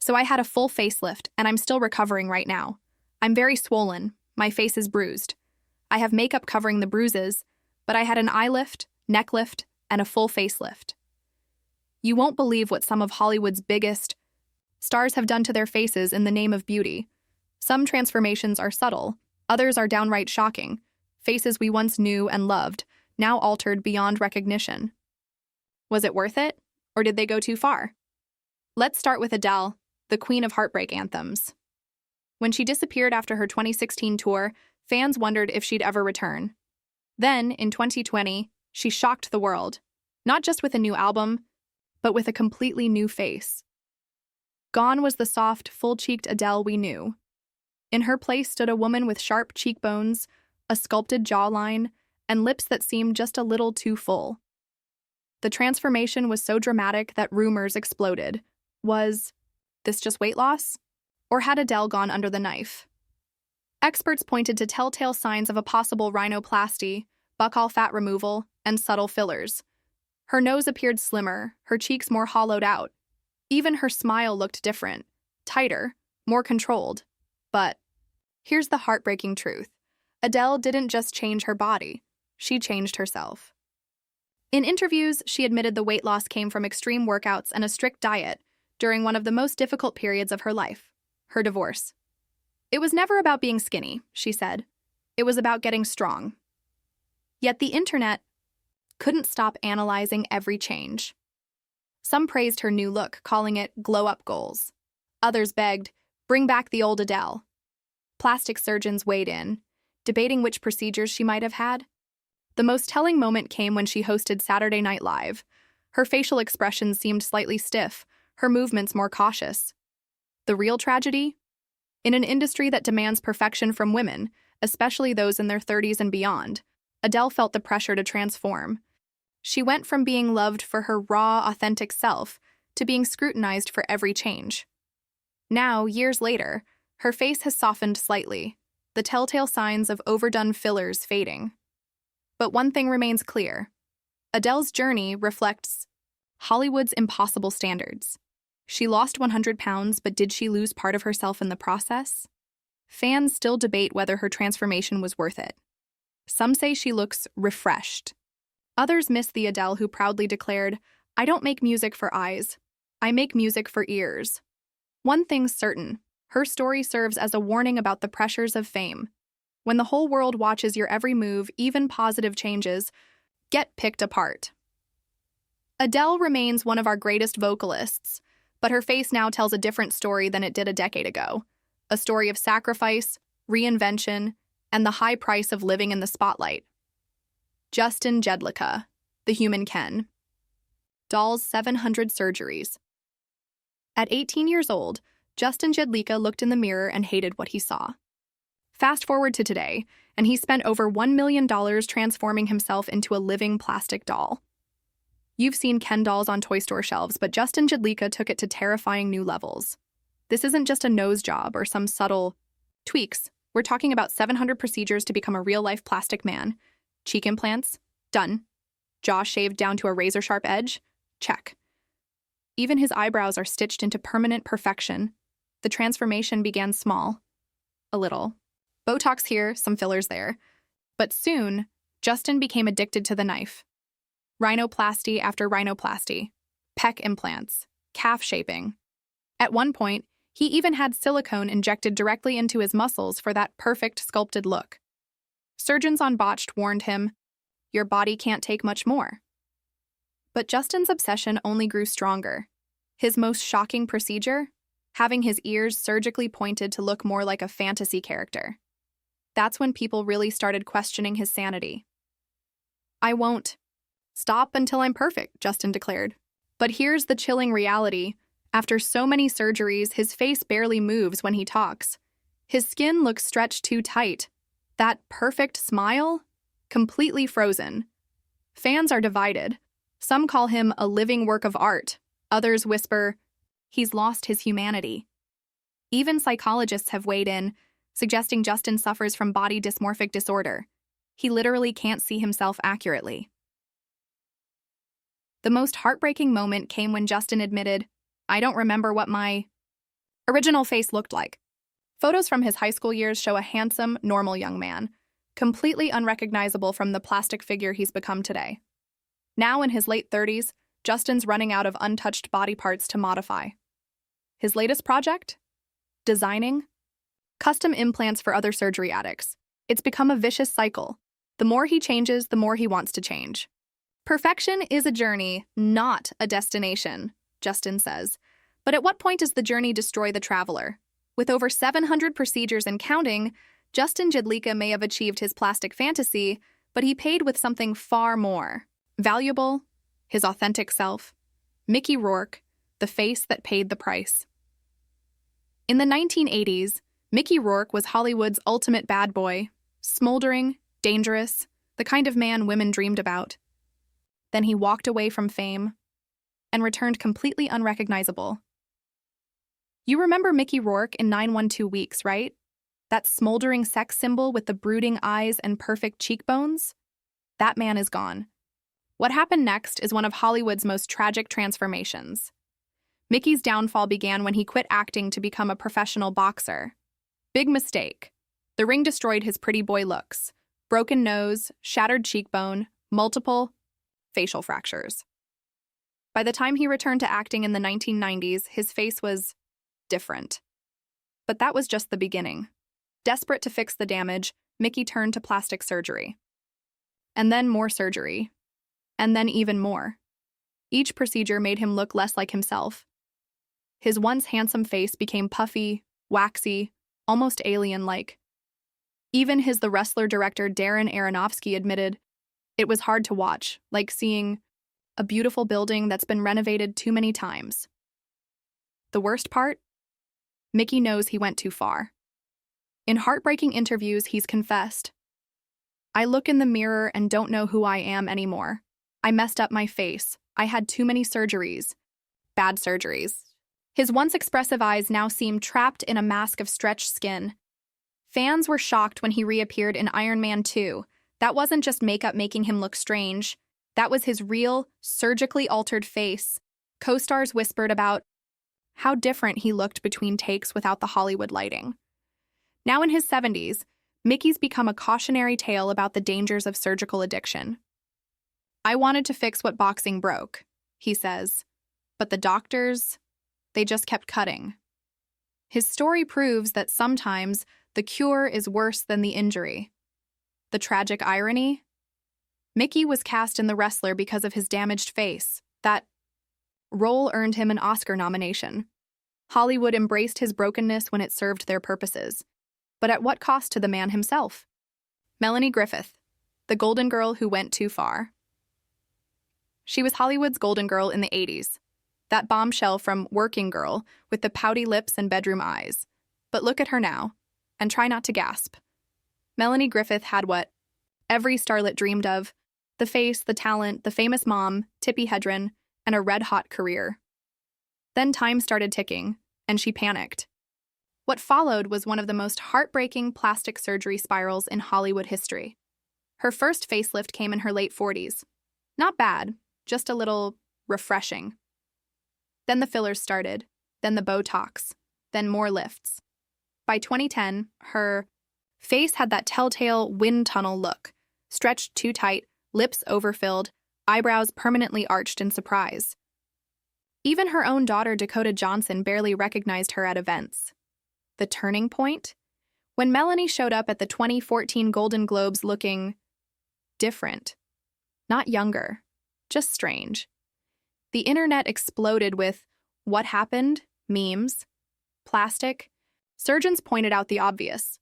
So I had a full facelift, and I'm still recovering right now. I'm very swollen. My face is bruised. I have makeup covering the bruises, but I had an eye lift, neck lift, and a full facelift. You won't believe what some of Hollywood's biggest stars have done to their faces in the name of beauty. Some transformations are subtle, others are downright shocking. Faces we once knew and loved, now altered beyond recognition. Was it worth it, or did they go too far? Let's start with Adele, the queen of heartbreak anthems. When she disappeared after her 2016 tour, fans wondered if she'd ever return. Then, in 2020, she shocked the world, not just with a new album, but with a completely new face. Gone was the soft, full-cheeked Adele we knew. In her place stood a woman with sharp cheekbones, a sculpted jawline, and lips that seemed just a little too full. The transformation was so dramatic that rumors exploded. Was this just weight loss? Or had Adele gone under the knife? Experts pointed to telltale signs of a possible rhinoplasty, buccal fat removal, and subtle fillers. Her nose appeared slimmer, her cheeks more hollowed out. Even her smile looked different, tighter, more controlled. But here's the heartbreaking truth. Adele didn't just change her body, she changed herself. In interviews, she admitted the weight loss came from extreme workouts and a strict diet during one of the most difficult periods of her life, her divorce. It was never about being skinny, she said. It was about getting strong. Yet the internet couldn't stop analyzing every change. Some praised her new look, calling it glow-up goals. Others begged, bring back the old Adele. Plastic surgeons weighed in, debating which procedures she might have had. The most telling moment came when she hosted Saturday Night Live. Her facial expressions seemed slightly stiff, her movements more cautious. The real tragedy? In an industry that demands perfection from women, especially those in their 30s and beyond, Adele felt the pressure to transform. She went from being loved for her raw, authentic self to being scrutinized for every change. Now, years later, her face has softened slightly, the telltale signs of overdone fillers fading. But one thing remains clear. Adele's journey reflects Hollywood's impossible standards. She lost 100 pounds, but did she lose part of herself in the process? Fans still debate whether her transformation was worth it. Some say she looks refreshed. Others miss the Adele who proudly declared, "I don't make music for eyes. I make music for ears." One thing's certain, her story serves as a warning about the pressures of fame. When the whole world watches your every move, even positive changes get picked apart. Adele remains one of our greatest vocalists, but her face now tells a different story than it did a decade ago. A story of sacrifice, reinvention, and the high price of living in the spotlight. Jedlica, the human Ken. Doll's 700 surgeries. At 18 years old, Jedlica looked in the mirror and hated what he saw. Fast forward to today, and he spent over $1 million transforming himself into a living plastic doll. You've seen Ken dolls on toy store shelves, but Jedlica took it to terrifying new levels. This isn't just a nose job or some subtle tweaks. We're talking about 700 procedures to become a real-life plastic man. Cheek implants? Done. Jaw shaved down to a razor-sharp edge? Check. Even his eyebrows are stitched into permanent perfection. The transformation began small. A little. Botox here, some fillers there. But soon, Justin became addicted to the knife. Rhinoplasty after rhinoplasty. Pec implants. Calf shaping. At one point, he even had silicone injected directly into his muscles for that perfect sculpted look. Surgeons on Botched warned him, "Your body can't take much more." But Justin's obsession only grew stronger. His most shocking procedure? Having his ears surgically pointed to look more like a fantasy character. That's when people really started questioning his sanity. "I won't stop until I'm perfect," Justin declared. But here's the chilling reality. After so many surgeries, his face barely moves when he talks. His skin looks stretched too tight. That perfect smile? Completely frozen. Fans are divided. Some call him a living work of art. Others whisper, he's lost his humanity. Even psychologists have weighed in, suggesting Justin suffers from body dysmorphic disorder. He literally can't see himself accurately. The most heartbreaking moment came when Justin admitted, "I don't remember what my original face looked like. Photos from his high school years show a handsome, normal young man, completely unrecognizable from the plastic figure he's become today. Now in his late 30s, Justin's running out of untouched body parts to modify. His latest project? Designing custom implants for other surgery addicts. It's become a vicious cycle. The more he changes, the more he wants to change. Perfection is a journey, not a destination, Justin says. But at what point does the journey destroy the traveler? With over 700 procedures and counting, Justin Jedlica may have achieved his plastic fantasy, but he paid with something far more valuable, his authentic self. Mickey Rourke, the face that paid the price. In the 1980s, Mickey Rourke was Hollywood's ultimate bad boy, smoldering, dangerous, the kind of man women dreamed about. Then he walked away from fame and returned completely unrecognizable. You remember Mickey Rourke in 912 Weeks, right? That smoldering sex symbol with the brooding eyes and perfect cheekbones? That man is gone. What happened next is one of Hollywood's most tragic transformations. Mickey's downfall began when he quit acting to become a professional boxer. Big mistake. The ring destroyed his pretty boy looks. Broken nose, shattered cheekbone, multiple facial fractures. By the time he returned to acting in the 1990s, his face was different. But that was just the beginning. Desperate to fix the damage, Mickey turned to plastic surgery. And then more surgery. And then even more. Each procedure made him look less like himself. His once handsome face became puffy, waxy, almost alien-like. Even The Wrestler director Darren Aronofsky admitted, it was hard to watch, like seeing a beautiful building that's been renovated too many times. The worst part? Mickey knows he went too far. In heartbreaking interviews, he's confessed, I look in the mirror and don't know who I am anymore. I messed up my face. I had too many surgeries. Bad surgeries. His once expressive eyes now seem trapped in a mask of stretched skin. Fans were shocked when he reappeared in Iron Man 2. That wasn't just makeup making him look strange. That was his real, surgically altered face. Co-stars whispered about how different he looked between takes without the Hollywood lighting. Now in his 70s, Mickey's become a cautionary tale about the dangers of surgical addiction. I wanted to fix what boxing broke, he says, but the doctors, they just kept cutting. His story proves that sometimes the cure is worse than the injury. The tragic irony? Mickey was cast in The Wrestler because of his damaged face. That role earned him an Oscar nomination. Hollywood embraced his brokenness when it served their purposes. But at what cost to the man himself? Melanie Griffith, the golden girl who went too far. She was Hollywood's golden girl in the 80s. That bombshell from Working Girl with the pouty lips and bedroom eyes. But look at her now, and try not to gasp. Melanie Griffith had what every starlet dreamed of: the face, the talent, the famous mom, Tippi Hedren, and a red-hot career. Then time started ticking, and she panicked. What followed was one of the most heartbreaking plastic surgery spirals in Hollywood history. Her first facelift came in her late 40s. Not bad, just a little refreshing. Then the fillers started, then the Botox, then more lifts. By 2010, her face had that telltale wind tunnel look, stretched too tight, lips overfilled, eyebrows permanently arched in surprise. Even her own daughter, Dakota Johnson, barely recognized her at events. The turning point? When Melanie showed up at the 2014 Golden Globes looking different. Not younger, just strange. The internet exploded with "what happened?" memes. Plastic. Surgeons pointed out the obvious.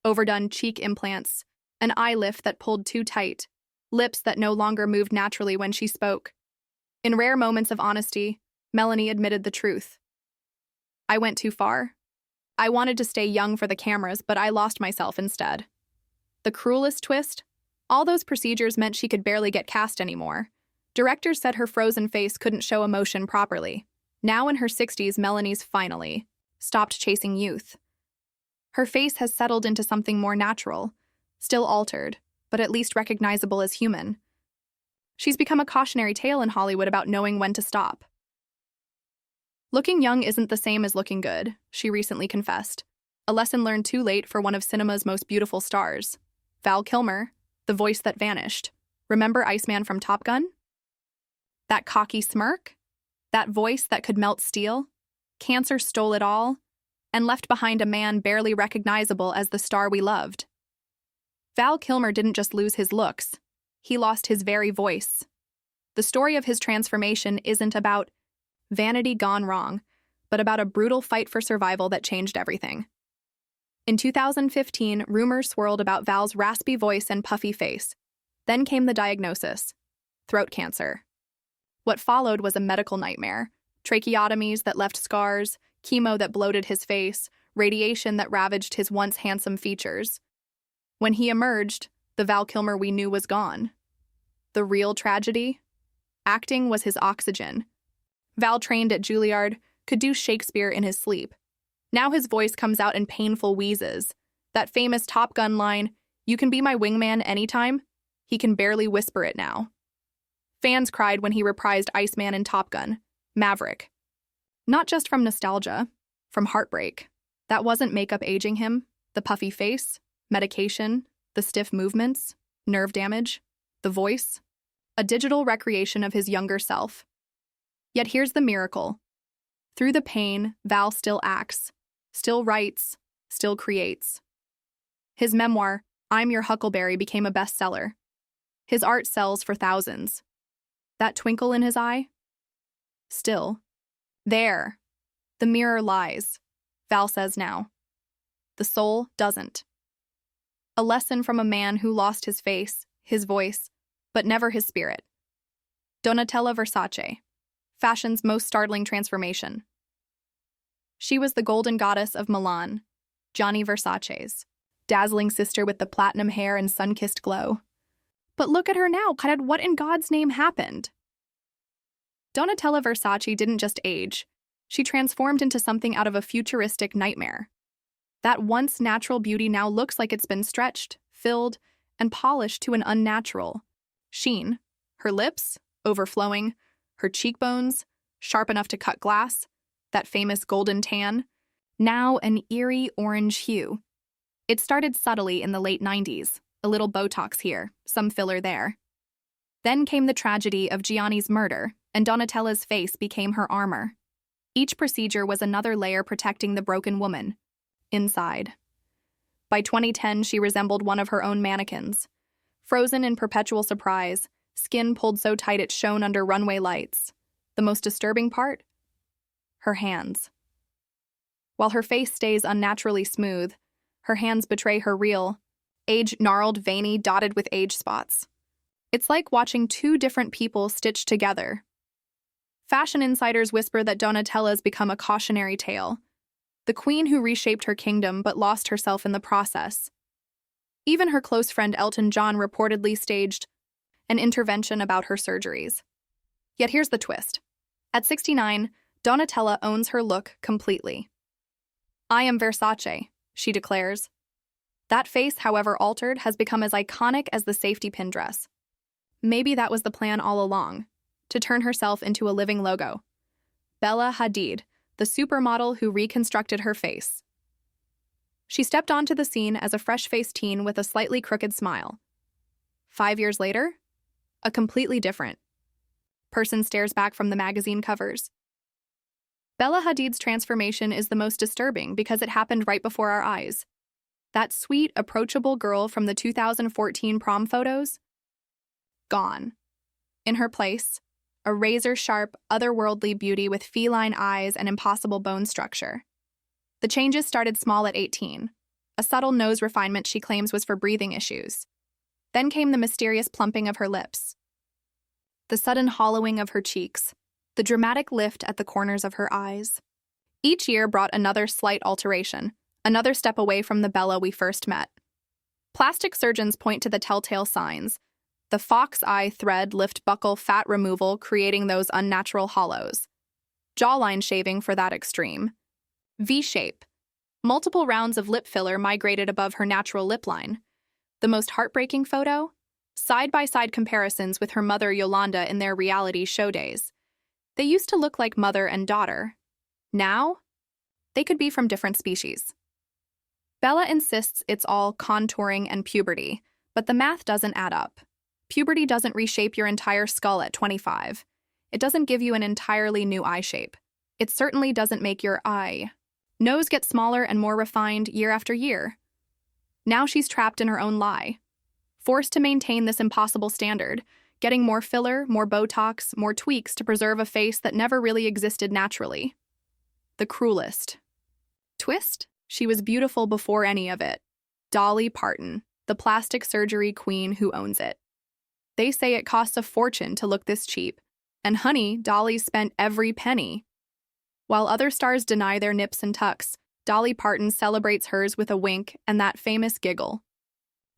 Overdone cheek implants, an eye lift that pulled too tight, lips that no longer moved naturally when she spoke. In rare moments of honesty, Melanie admitted the truth. I went too far. I wanted to stay young for the cameras, but I lost myself instead. The cruelest twist? All those procedures meant she could barely get cast anymore. Directors said her frozen face couldn't show emotion properly. Now in her 60s, Melanie's finally stopped chasing youth. Her face has settled into something more natural, still altered, but at least recognizable as human. She's become a cautionary tale in Hollywood about knowing when to stop. Looking young isn't the same as looking good, she recently confessed. A lesson learned too late for one of cinema's most beautiful stars. Val Kilmer, the voice that vanished. Remember Iceman from Top Gun? That cocky smirk? That voice that could melt steel? Cancer stole it all, and left behind a man barely recognizable as the star we loved. Val Kilmer didn't just lose his looks, he lost his very voice. The story of his transformation isn't about vanity gone wrong, but about a brutal fight for survival that changed everything. In 2015, rumors swirled about Val's raspy voice and puffy face. Then came the diagnosis: throat cancer. What followed was a medical nightmare: tracheotomies that left scars, chemo that bloated his face, radiation that ravaged his once handsome features. When he emerged, the Val Kilmer we knew was gone. The real tragedy? Acting was his oxygen. Val trained at Juilliard, could do Shakespeare in his sleep. Now his voice comes out in painful wheezes. That famous Top Gun line, "You can be my wingman anytime," he can barely whisper it now. Fans cried when he reprised Iceman in Top Gun, Maverick. Not just from nostalgia, from heartbreak. That wasn't makeup aging him, the puffy face, medication, the stiff movements, nerve damage, the voice, a digital recreation of his younger self. Yet here's the miracle. Through the pain, Val still acts, still writes, still creates. His memoir, I'm Your Huckleberry, became a bestseller. His art sells for thousands. That twinkle in his eye? Still. There. The mirror lies, Val says now. The soul doesn't. A lesson from a man who lost his face, his voice, but never his spirit. Donatella Versace, fashion's most startling transformation. She was the golden goddess of Milan, Gianni Versace's dazzling sister with the platinum hair and sun-kissed glow. But look at her now, Hadid, what in God's name happened? Donatella Versace didn't just age, she transformed into something out of a futuristic nightmare. That once natural beauty now looks like it's been stretched, filled, and polished to an unnatural sheen. Her lips, overflowing, her cheekbones, sharp enough to cut glass, that famous golden tan, now an eerie orange hue. It started subtly in the late 90s, a little Botox here, some filler there. Then came the tragedy of Gianni's murder, and Donatella's face became her armor. Each procedure was another layer protecting the broken woman. Inside. By 2010, she resembled one of her own mannequins. Frozen in perpetual surprise, skin pulled so tight it shone under runway lights. The most disturbing part? Her hands. While her face stays unnaturally smooth, her hands betray her real, age-gnarled, veiny, dotted with age spots. It's like watching two different people stitched together. Fashion insiders whisper that Donatella's become a cautionary tale. The queen who reshaped her kingdom but lost herself in the process. Even her close friend Elton John reportedly staged an intervention about her surgeries. Yet here's the twist. At 69, Donatella owns her look completely. I am Versace, she declares. That face, however altered, has become as iconic as the safety pin dress. Maybe that was the plan all along, to turn herself into a living logo. Bella Hadid, the supermodel who reconstructed her face. She stepped onto the scene as a fresh-faced teen with a slightly crooked smile. 5 years later, a completely different person stares back from the magazine covers. Bella Hadid's transformation is the most disturbing because it happened right before our eyes. That sweet, approachable girl from the 2014 prom photos? Gone. In her place, a razor-sharp, otherworldly beauty with feline eyes and impossible bone structure. The changes started small at 18, a subtle nose refinement she claims was for breathing issues. Then came the mysterious plumping of her lips, the sudden hollowing of her cheeks, the dramatic lift at the corners of her eyes. Each year brought another slight alteration, another step away from the Bella we first met. Plastic surgeons point to the telltale signs: the fox eye, thread, lift, buckle, fat removal, creating those unnatural hollows. Jawline shaving for that extreme. V-shape. Multiple rounds of lip filler migrated above her natural lip line. The most heartbreaking photo? Side-by-side comparisons with her mother Yolanda in their reality show days. They used to look like mother and daughter. Now, they could be from different species. Bella insists it's all contouring and puberty, but the math doesn't add up. Puberty doesn't reshape your entire skull at 25. It doesn't give you an entirely new eye shape. It certainly doesn't make your nose get smaller and more refined year after year. Now she's trapped in her own lie, forced to maintain this impossible standard, getting more filler, more Botox, more tweaks to preserve a face that never really existed naturally. The cruelest twist? She was beautiful before any of it. Dolly Parton, the plastic surgery queen who owns it. They say it costs a fortune to look this cheap. And honey, Dolly spent every penny. While other stars deny their nips and tucks, Dolly Parton celebrates hers with a wink and that famous giggle.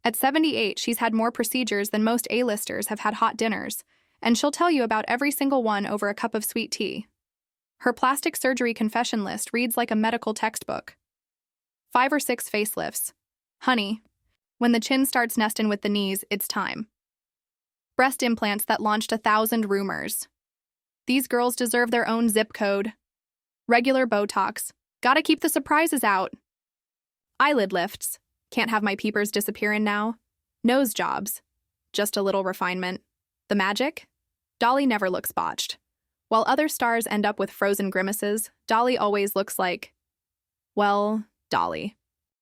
At 78, she's had more procedures than most A-listers have had hot dinners, and she'll tell you about every single one over a cup of sweet tea. Her plastic surgery confession list reads like a medical textbook. 5 or 6 facelifts. Honey, when the chin starts nesting with the knees, it's time. Breast implants that launched 1,000 rumors. These girls deserve their own zip code. Regular Botox. Gotta keep the surprises out. Eyelid lifts. Can't have my peepers disappearing now. Nose jobs. Just a little refinement. The magic? Dolly never looks botched. While other stars end up with frozen grimaces, Dolly always looks like, well, Dolly.